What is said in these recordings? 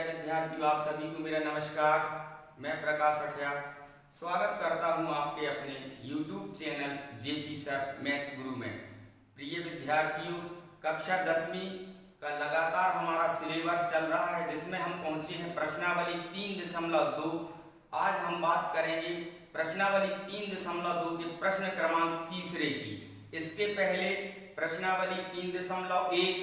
प्यारे विद्यार्थियों, आप सभी को मेरा नमस्कार। मैं प्रकाश अठिया स्वागत करता हूं आपके अपने YouTube channel JP sir maths गुरु में। प्रिय विद्यार्थियों, कक्षा 10वीं का लगातार हमारा सिलेबस चल रहा है, जिसमें हम पहुंचे हैं प्रश्नावली 3.2। आज हम बात करेंगे प्रश्नावली 3.2 के प्रश्न क्रमांक तीसरे की। इसके पहले प्रश्नावली 3.1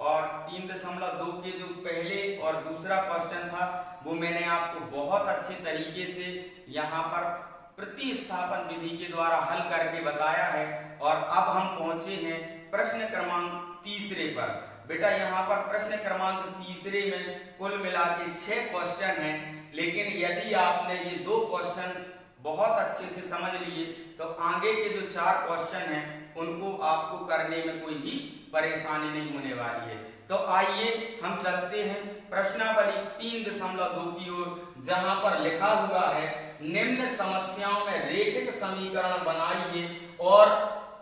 और 3.2 के जो पहले और दूसरा क्वेश्चन था वो मैंने आपको बहुत अच्छे तरीके से यहाँ पर प्रतिस्थापन विधि के द्वारा हल करके बताया है। और अब हम पहुंचे हैं प्रश्न क्रमांक तीसरे पर। बेटा, यहाँ पर प्रश्न क्रमांक तीसरे में कुल मिला के 6 क्वेश्चन हैं, लेकिन यदि आपने ये 2 क्वेश्चन बहुत अच्छे से समझ लिए तो आगे के जो 4 क्वेश्चन हैं उनको आपको करने में कोई भी परेशानी नहीं होने वाली है। तो आइए हम चलते हैं प्रश्नावली 3.2 की ओर, जहां पर लिखा हुआ है निम्न समस्याओं में रेखिक समीकरण बनाइए और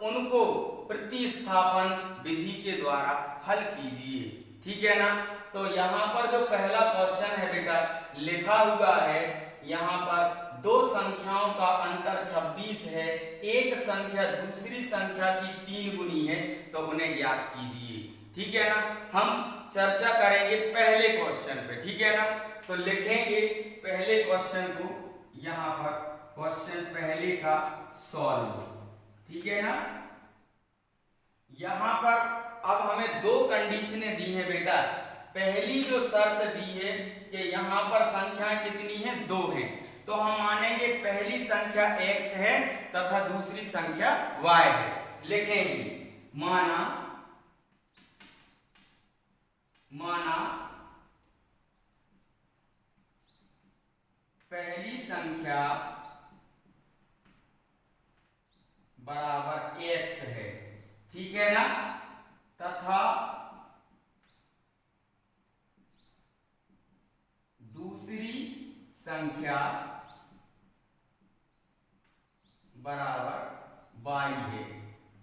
उनको प्रतिस्थापन विधि के द्वारा हल कीजिए। ठीक है ना। तो यहाँ पर जो पहला क्वेश्चन है बेटा, लिखा हुआ है यहाँ पर 2 संख्याओं का अंतर 26 है, एक संख्या दूसरी संख्या की 3 गुनी है, तो उन्हें ज्ञात कीजिए। ठीक है ना। हम चर्चा करेंगे पहले क्वेश्चन पे। ठीक है ना। तो लिखेंगे पहले क्वेश्चन को यहाँ पर, क्वेश्चन पहले का सॉल्व। ठीक है ना। यहाँ पर अब हमें 2 कंडीशनें दी हैं बेटा। पहली जो शर्त दी है कि यहाँ पर संख्याएं कितनी हैं, 2 हैं, तो हम मानेंगे पहली संख्या x है तथा दूसरी संख्या y है। लिखेंगे माना पहली संख्या बराबर x है। ठीक है ना। तथा दूसरी संख्या बराबर y है।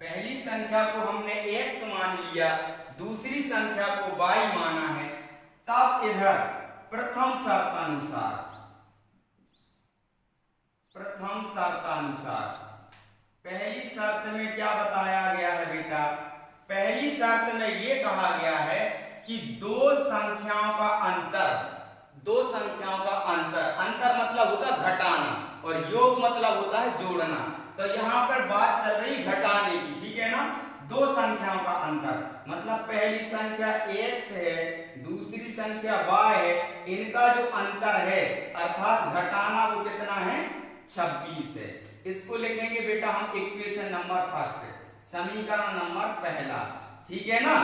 पहली संख्या को हमने x मान लिया, दूसरी संख्या को y माना है। तब इधर प्रथम शर्त अनुसार पहली शर्त में क्या बताया गया है बेटा? पहली शर्त में यह कहा गया है कि 2 संख्याओं का अंतर मतलब होता है घटाना और योग मतलब होता है जोड़ना। तो यहाँ पर बात चल रही घटाने की। ठीक है ना। 2 संख्याओं का अंतर मतलब पहली संख्या x है, दूसरी संख्या y है, इनका जो अंतर है अर्थात घटाना वो कितना है, 26 है। इसको लिखेंगे बेटा हम इक्वेशन नंबर फर्स्ट, समीकरण नंबर पहला। ठीक है ना।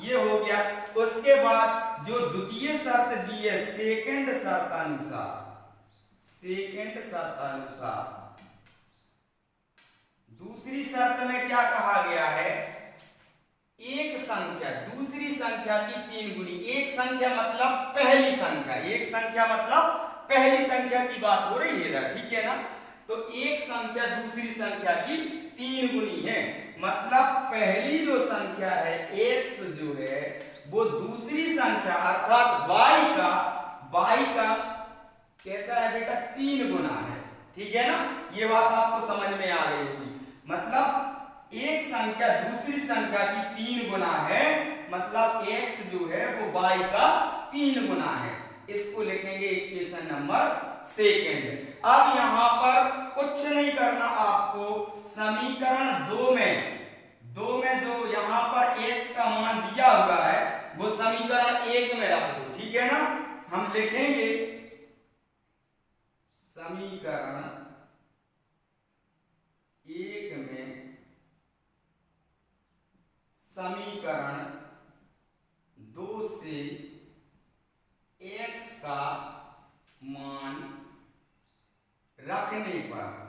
ये हो गया। उसके बाद जो द्वितीय शर्त दी है सेकंड शर्त अनुसार दूसरी शर्त में क्या कहा गया है, एक संख्या दूसरी संख्या की 3 गुनी। एक संख्या मतलब पहली संख्या की बात हो रही है। ठीक है ना। तो एक संख्या दूसरी संख्या की 3 गुनी है, मतलब पहली जो संख्या है x जो है वो दूसरी संख्या अर्थात y का कैसा है बेटा, 3 गुना है। ठीक है ना। ये बात आपको समझ में आ गई होगी। मतलब एक संख्या दूसरी संख्या की 3 गुना है, मतलब x जो है वो y का 3 गुना है। इसको लिखेंगे इक्वेशन नंबर सेकंड। अब यहाँ पर कुछ नहीं करना आपको, समीकरण 2 में जो यहाँ पर x का मान दिया हुआ है वो समीकरण 1 में रख दो। ठीक है ना। हम लिखेंगे समीकरण 1 में समीकरण 2 से x का मान रखने पर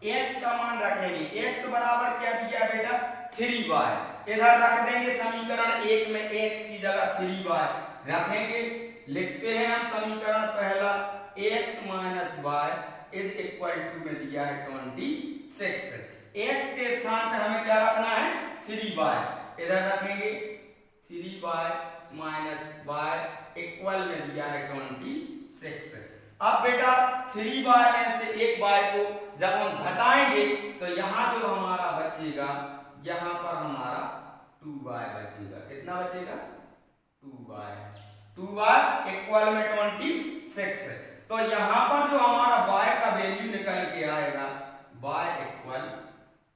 x का मान रखेंगे। x बराबर क्या दिया बेटा, 3y। इधर रख देंगे समीकरण 1 में x की जगह 3y रखेंगे। लिखते हैं हम समीकरण पहला, x minus y is equal to में दिया है 26। x के स्थान पे हमें क्या रखना है, 3y। इधर रखेंगे 3y माइनस y इक्वल में दिया है 26। अब बेटा 3y में से एक y को जब हम घटाएंगे तो यहाँ जो हमारा बचेगा, यहाँ पर हमारा 2y बचेगा। कितना बचेगा? 2y इक्वल में 26। तो यहाँ पर जो हमारा y का वैल्यू निकल के आएगा y इक्वल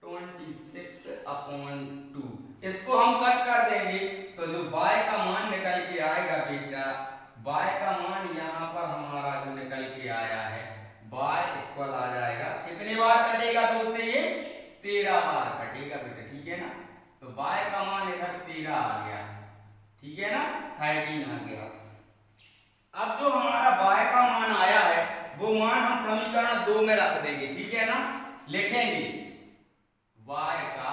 26/2। इसको हम कट कर देंगे तो जो y का मान निकल के आएगा बेटा, y का मान यहाँ पर हमारा जो निकल के आया है y इक्वल आ जाएगा, कितने बार कटेगा? 2 से ये 13 बार कटेगा बेटा, ठीक है ना। तो y का मान इधर 13 आ गया, ठीक है ना, 13 आ गया। अब जो हमारा y का मान आया है वो मान हम समीकरण 2 में रख देंगे, ठीक है ना। लिखेंगे y का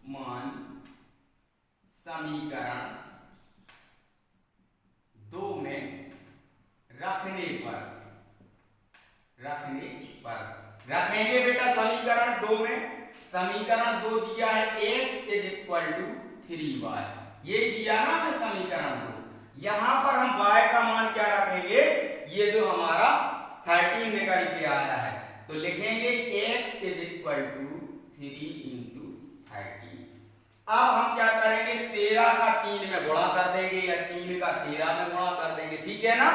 मान समीकरण 2 में रखने पर रखेंगे बेटा समीकरण 2 में। समीकरण 2 दिया है x इक्वल टू 3y, ये दिया ना हमें समीकरण 2। यहां पर हम y का मान क्या रखेंगे? ये जो हमारा 13 निकल के आया है तो लिखेंगे x इक्वल टू 3 इंटू 13। अब हम क्या करेंगे? 13 का 3 में गुणा कर देंगे या 3 का 13 में गुणा कर देंगे, ठीक है ना।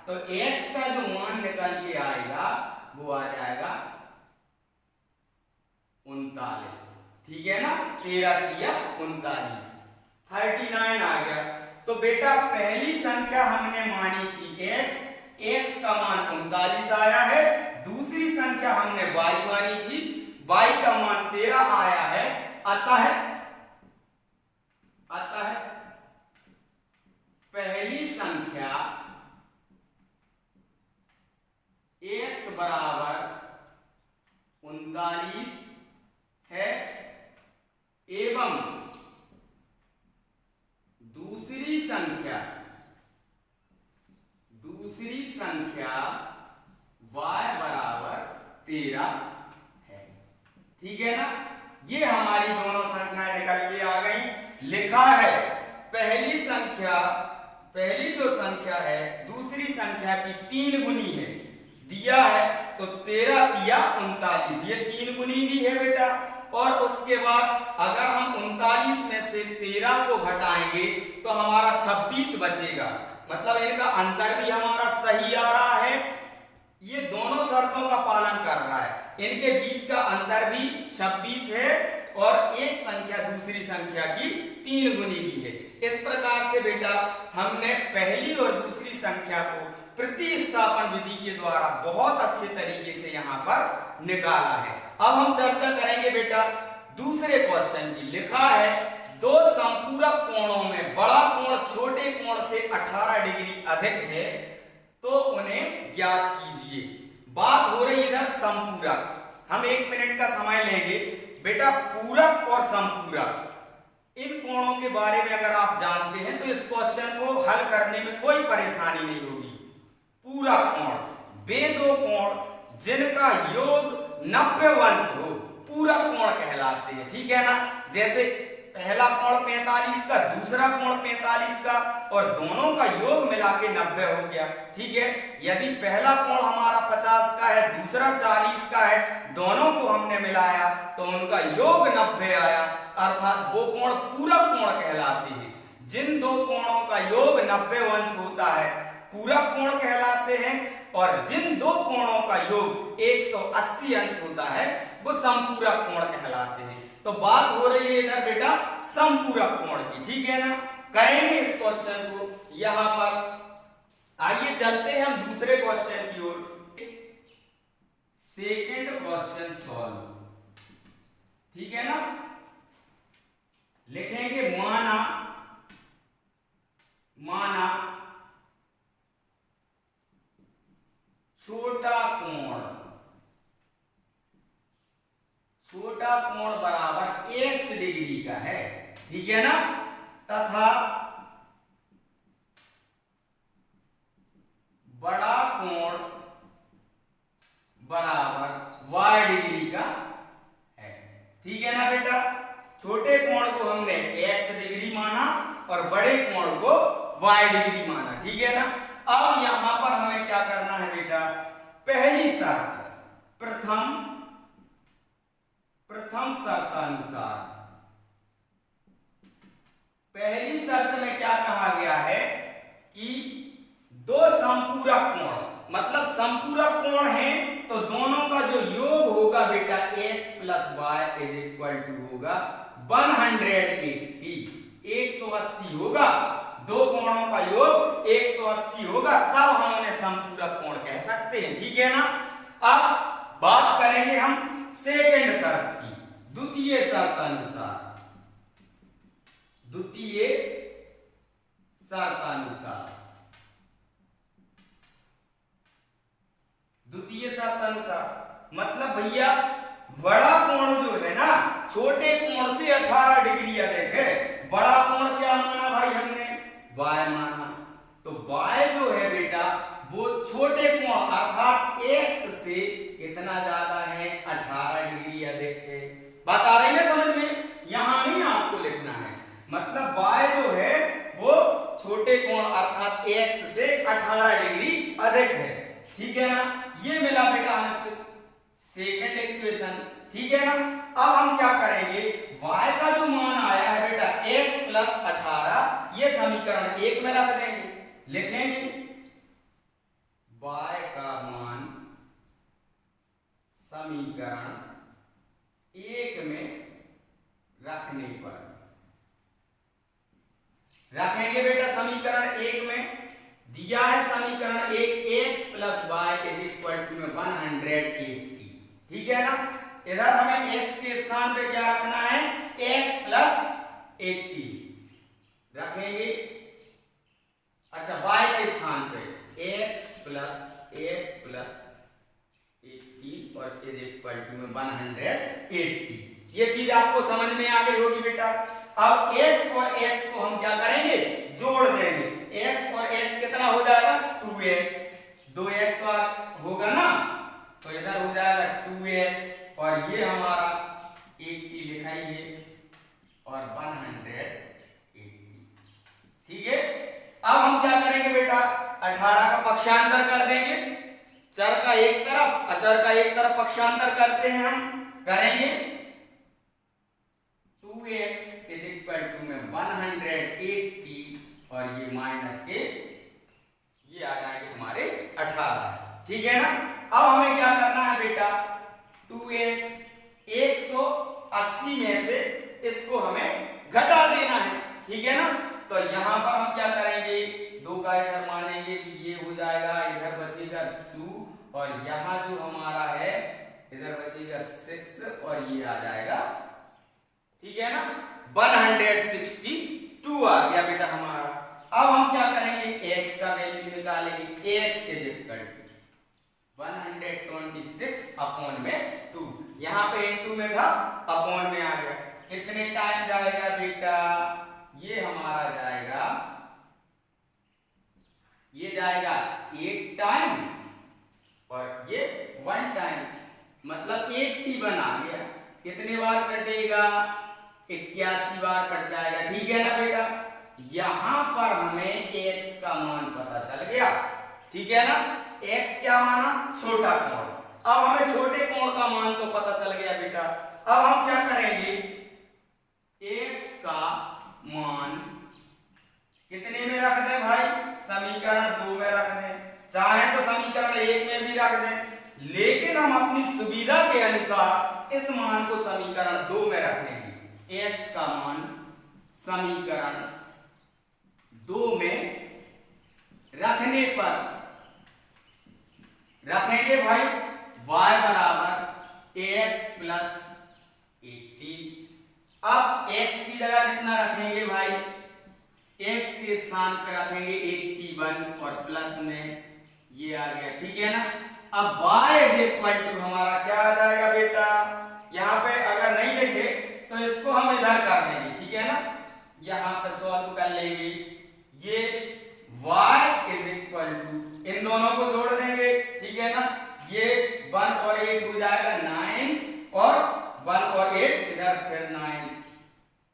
तो x का जो मान निकल के आएगा वो आ जाएगा 39, ठीक है ना। 13 किया 39, 39 आ गया। तो बेटा पहली संख्या हमने मानी थी x का मान 39 आया है। दूसरी संख्या हमने y मानी थी, y का मान 13 आया है। अतः पहली संख्या x बराबर 39 है एवं दूसरी संख्या y बराबर 13 है, ठीक है ना। ये हमारी दोनों संख्याएं निकल के आ गई। लिखा है पहली जो संख्या है दूसरी संख्या की 3 गुनी है, दिया है तो 13 किया 39, ये 3 गुनी भी है बेटा। और उसके बाद अगर हम 39 में से 13 को घटाएंगे तो हमारा 26 बचेगा, मतलब इनका अंतर भी हमारा सही आ रहा है। ये दोनों शर्तों का पालन कर रहा है, इनके बीच का अंतर भी 26 है और एक संख्या दूसरी संख्या की 3 गुनी भी है। इस प्रकार से बेटा हमने पहली और दूसरी संख्या को प्रतिस्थापन विधि के द्वारा बहुत अच्छे तरीके से यहाँ पर निकाला है। अब हम चर्चा करेंगे बेटा दूसरे क्वेश्चन की। लिखा है दो संपूरक कोणों में बड़ा कोण छोटे कोण से 18 डिग्री अधिक है तो उन्हें ज्ञात कीजिए। बात हो रही इधर संपूरक। हम 1 मिनट का समय लेंगे बेटा। पूरक और संपूरक इन कोणों के बारे में अगर आप जानते हैं तो इस क्वेश्चन को हल करने में कोई परेशानी नहीं होगी। पूरक कोण वे दो कोण जिनका योग 90 अंश हो पूरक कोण कहलाते हैं, ठीक है ना। जैसे पहला कोण 45 का, दूसरा कोण 45 का और दोनों का योग मिला के 90 हो गया, ठीक है। यदि पहला कोण हमारा 50 का है, दूसरा 40 का है, दोनों को हमने मिलाया तो उनका योग 90 आया, अर्थात वो कोण पूरक कोण कहलाते हैं। जिन दो कोणों का योग 90 अंश होता है पूरक कोण कहलाते हैं और जिन दो कोणों का योग 180 अंश होता है वो संपूरक कोण कहलाते हैं। तो बात हो रही है इधर बेटा संपूरक कोण की, ठीक है ना। करेंगे इस क्वेश्चन को यहां पर। आइए चलते हैं हम दूसरे क्वेश्चन की ओर। सेकंड क्वेश्चन सॉल्व, ठीक है ना। लिखेंगे माना छोटा कोण बराबर x डिग्री का है, ठीक है ना, तथा बड़ा कोण बराबर y डिग्री का है, ठीक है ना बेटा। छोटे कोण को हमने x डिग्री माना और कोण को y डिग्री माना, ठीक है ना। अब यहां पर हमें क्या करना है बेटा, पहली शर्त प्रथम शर्तानुसार, पहली शर्त में क्या कहा गया है कि दो समपूरक कोण, मतलब समपूरक कोण है तो दोनों का जो योग होगा बेटा x + y = होगा 180, 180 होगा। दो कोणों का योग 180 होगा, तब हम उन्हें समपूरक कोण कह सकते हैं, ठीक है ना। अब बात करेंगे हम सेकंड शर्त की, द्वितीय शर्तानुसार, द्वितीय शर्तानुसार, द्वितीय शर्तानुसार मतलब भैया बड़ा कोण जो है ना छोटे कोण से 18 डिग्री अधिक है। बड़ा कोण क्या माना भाई हमने, y माना, तो y जो है बेटा वो छोटे कोण अर्थात x से कितना ज्यादा है, 18 डिग्री अधिक है। बात आ रही है समझ में, यहां नहीं आपको लिखना है, मतलब y जो है वो छोटे कोण अर्थात x से 18 डिग्री अधिक है, ठीक है ना। ये मिला बेटा हमें सेकंड इक्वेशन, ठीक है ना। अब हम क्या करेंगे, y का जो मान आया है बेटा x + 18, ये समीकरण 1 में रख देंगे, लिखेंगे y का मान समीकरण 1 में रखने पर, रखेंगे बेटा समीकरण 1 में। दिया है समीकरण 1 x + y = 180, ठीक है ना। इधर हमें x के स्थान पे क्या रखना है, x + 80 रखेंगे। अच्छा y के स्थान पे x + 80 और = 180। ये चीज आपको समझ में आ गई होगी बेटा। अब x और x को हम क्या करेंगे, जोड़ देंगे। x और x कितना हो जाएगा, 2x, 2x होगा ना, तो इधर हो जाएगा 2x और ये हमारा 80 लिखाइए और 180, ठीक है। अब हम क्या करेंगे बेटा, 18 का पक्षांतर कर देंगे, चर का एक तरफ अचर का एक तरफ पक्षांतर करते हैं हम, करेंगे 2x में 180 और ये माइनस के ये आ जाएंगे हमारे 18, ठीक है ना। अब हमें क्या करना है बेटा, 2x 180 में से इसको हमें घटा देना है, ठीक है ना। तो यहां पर हम क्या करेंगे, 2 का इधर मानेंगे कि ये हो जाएगा, इधर बचेगा 2 और यहां जो हमारा है इधर बचेगा 6 और ये आ जाएगा, ठीक है ना। 162 आ गया बेटा हमारा। अब हम क्या करेंगे, x का वैल्यू निकालेंगे, x = 126/2, यहां पे इनटू में था, अपॉन में आ गया। कितने टाइम जाएगा बेटा, ये हमारा जाएगा, ये जाएगा 8 टाइम और ये 1 टाइम, मतलब 81 आ गया। कितने बार कटेगा, 81 बार कट जाएगा, ठीक है ना बेटा। यहां पर हमें x का मान पता चल गया, ठीक है ना। x क्या माना, छोटा कोण। अब हमें छोटे कोण का मान तो पता चल गया बेटा। अब हम क्या करेंगे, x का मान कितने में रख दें भाई, समीकरण 2 में रख दें, चाहे तो समीकरण 1 में भी रख दें, लेकिन हम अपनी सुविधा के अनुसार इस मान को समीकरण 2 में रखेंगे। x का मान समीकरण 2 में रखने पर रखेंगे भाई y = ax + 80। अब x की जगह कितना रखेंगे भाई, x के स्थान पर रखेंगे 81 और प्लस में ये आ गया, ठीक है ना। अब y हमारा क्या आ जाएगा बेटा, यहाँ पे अगर नहीं लिखे तो इसको हम इधर कर देंगे, ठीक है ना, यहाँ पे सॉल्व कर लेंगे। ये y इन दोनों को जोड़ देंगे, ठीक है ना। ये 1 और 8 हो जाएगा 9 और 1 और 8 इधर फिर 9,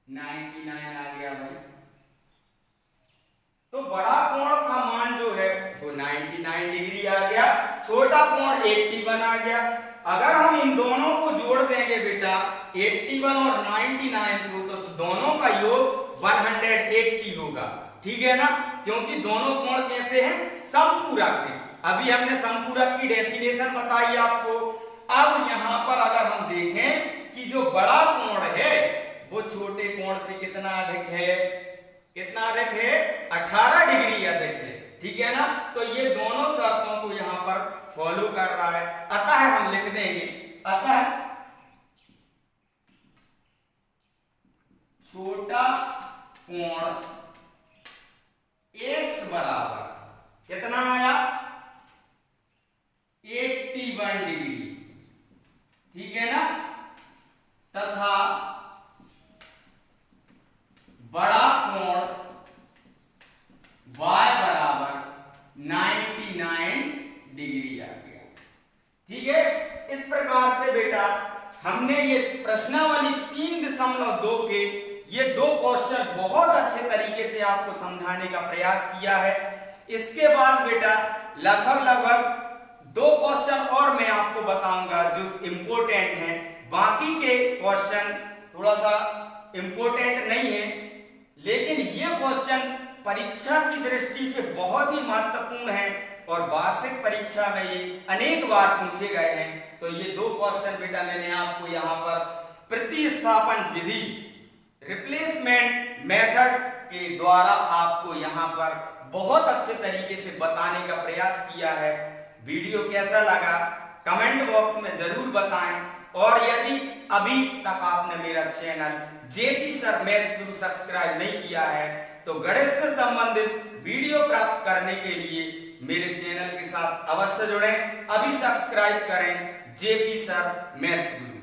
99 आ गया भाई, छोटा कोण 81 आ गया। अगर हम इन दोनों को जोड़ देंगे बेटा 81 और 99 को, तो दोनों का योग 180 होगा। ठीक है ना, क्योंकि दोनों कोण कैसे हैं, समपूरक हैं। अभी हमने समपूरक की डेफिनेशन बताई आपको। अब यहां पर अगर हम देखें कि जो बड़ा कोण है वो छोटे कोण से कितना अधिक है, कितना अधिक है, 18 डिग्री अधिक है। ठीक है ना, तो ये दोनों शर्तों को यहां पर फॉलो कर रहा है। अतः हम लिख देंगे, अतः छोटा कोण x बराबर कितना आया, 81 डिग्री। ठीक है ना, तथा बड़ा कोण y बराबर 99 डिग्री आ गया। ठीक है, इस प्रकार से बेटा हमने ये प्रश्नावली 3.2 के ये दो क्वेश्चन बहुत अच्छे तरीके से आपको समझाने का प्रयास किया है। इसके बाद बेटा लगभग 2 क्वेश्चन और मैं आपको बताऊंगा जो इंपॉर्टेंट हैं। बाकी के क्वेश्चन थोड़ा सा इंपॉर्टेंट नहीं है, लेकिन ये क्वेश्चन परीक्षा की दृष्टि से बहुत ही महत्वपूर्ण है और वार्षिक परीक्षा में ये अनेक बार पूछे गए हैं। तो ये 2 क्वेश्चन बेटा मैंने आपको यहाँ पर प्रतिस्थापन विधि, रिप्लेसमेंट मेथड के द्वारा आपको यहाँ पर बहुत अच्छे तरीके से बताने का प्रयास किया है। वीडियो कैसा लगा कमेंट बॉक्स में जरूर बताएं, और यदि अभी तक आपने मेरा चैनल जेपी सर मैथ्स गुरु सब्सक्राइब नहीं किया है तो गणित से संबंधित वीडियो प्राप्त करने के लिए मेरे चैनल के साथ अवश्य जुड़ें। अभी सब्सक्राइब करें जेपी सर मैथ्स गुरु।